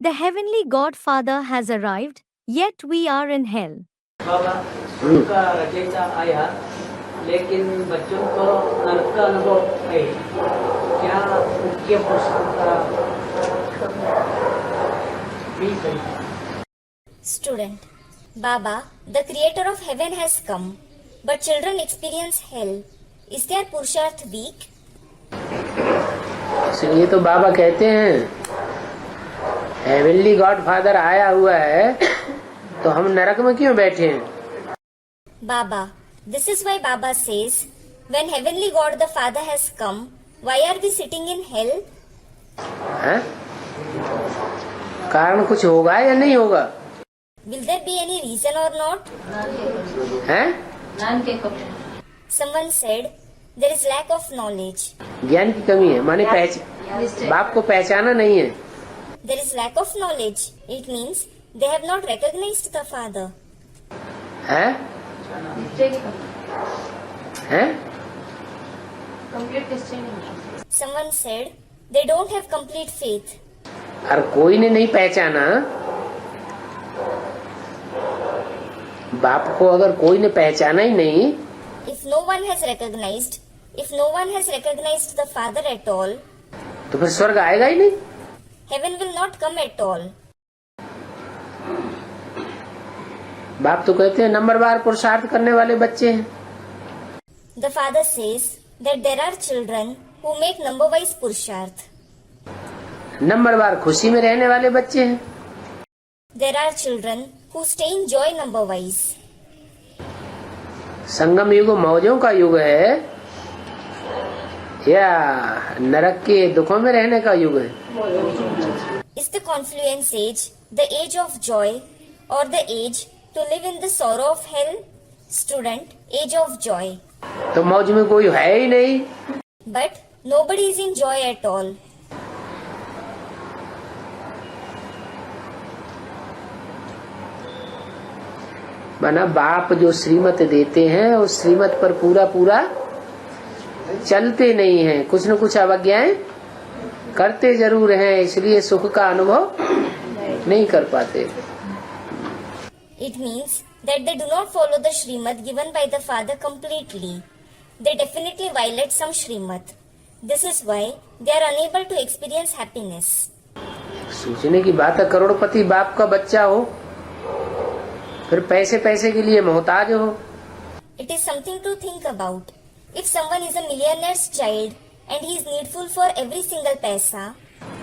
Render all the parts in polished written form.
The heavenly Godfather has arrived, yet we are in hell. बाबा उनका रचयिता आया, लेकिन बच्चों को नरक का अनुभव है। क्या मुख्य प्रश्न का Student, Baba, the creator of heaven has come, but children experience hell. Is their Purusharth weak? इसलिए तो बाबा कहते हैं हेवनली गॉड फादर आया हुआ है तो हम नरक में क्यों बैठे हैं? Baba, this is why Baba says, when heavenly God the Father has come, why are we sitting in hell? हैं? कारण कुछ होगा या नहीं होगा? Will there be any reason or not? हैं? Someone said, there is lack of knowledge. ज्ञान की कमी है, माने बाप को पहचाना नहीं है। There is lack of knowledge. It means they have not recognized the Father. हैं? हैं? Someone said, they don't have complete faith. और कोई ने नहीं पहचाना, बाप को अगर कोई ने पहचाना ही नहीं, If no one has recognized the Father at all, तो फिर स्वर्ग आएगा ही नहीं। heaven will not come at all. बाप तो कहते हैं नंबरवार पुरुषार्थ करने वाले बच्चे हैं। The Father says that there are children who make number-wise Purusharth. नंबरवार खुशी में रहने वाले बच्चे हैं। There are children who stay in joy number-wise. संगम युग मौजों का युग है या नरक के दुखों में रहने का युग है? Is the confluence age the age of joy or the age to live in the sorrow of hell? Student, age of joy. तो मौज में कोई है ही नहीं। But nobody is in joy at all. माना बाप जो श्रीमत देते हैं उस श्रीमत पर पूरा चलते नहीं हैं, कुछ न कुछ अवज्ञाएं करते जरूर हैं, इसलिए सुख का अनुभव नहीं कर पाते। It means that they do not follow the Shrimad given by the Father completely. They definitely violate some Shrimad. This is why they are unable to experience happiness. सोचने की बात है, करोड़पति बाप का बच्चा हो, फिर पैसे के लिए मोहताज हो। It is something to think about. If someone is a millionaire's child and he is needful for every single paisa,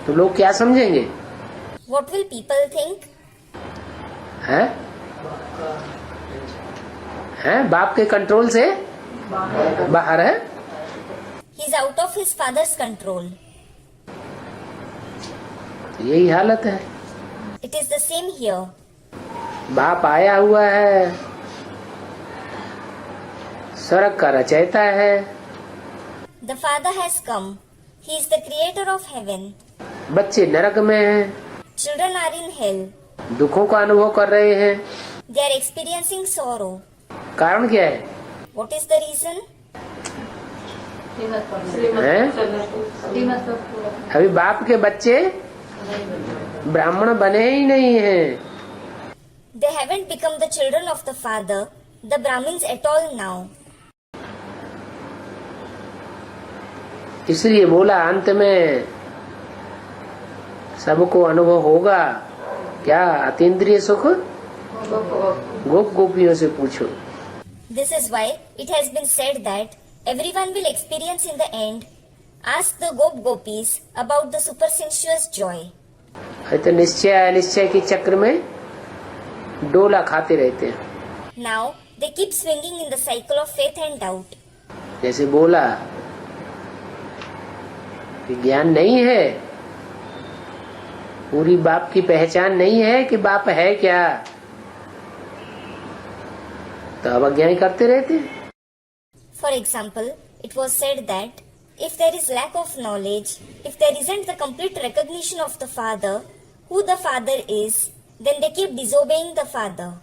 तो लोग क्या समझेंगे? what will people think? हैं? बाप के कंट्रोल से बाहर है। He is out of his father's control. तो यही हालत है। It is the same here. बाप आया हुआ है, स्वर्ग का रचयिता है। The Father has come. He is the creator of heaven. बच्चे नरक में हैं, Children are in hell. दुखों का अनुभव कर रहे हैं। They are experiencing sorrow. कारण क्या है? What is the reason? हैं? अभी बाप के बच्चे ब्राह्मण बने ही नहीं हैं। They haven't become the children of the Father, the Brahmins at all now. इसलिए बोला अंत में सबको अनुभव होगा क्या? अतीन्द्रिय सुख गोप गोपियों से पूछो। This is why it has been said that everyone will experience in the end. Ask the gopis about the supersensuous joy. तो निश्चय अनिश्चय के चक्र में डोला खाते रहते हैं। Now they keep swinging in the cycle of faith and doubt. जैसे बोला कि ज्ञान नहीं है, पूरी बाप की पहचान नहीं है कि बाप है क्या, तो अवज्ञाएं करते रहते हैं। For example, it was said that if there is lack of knowledge, if there isn't the complete recognition of the Father, who the Father is, then they keep disobeying the Father.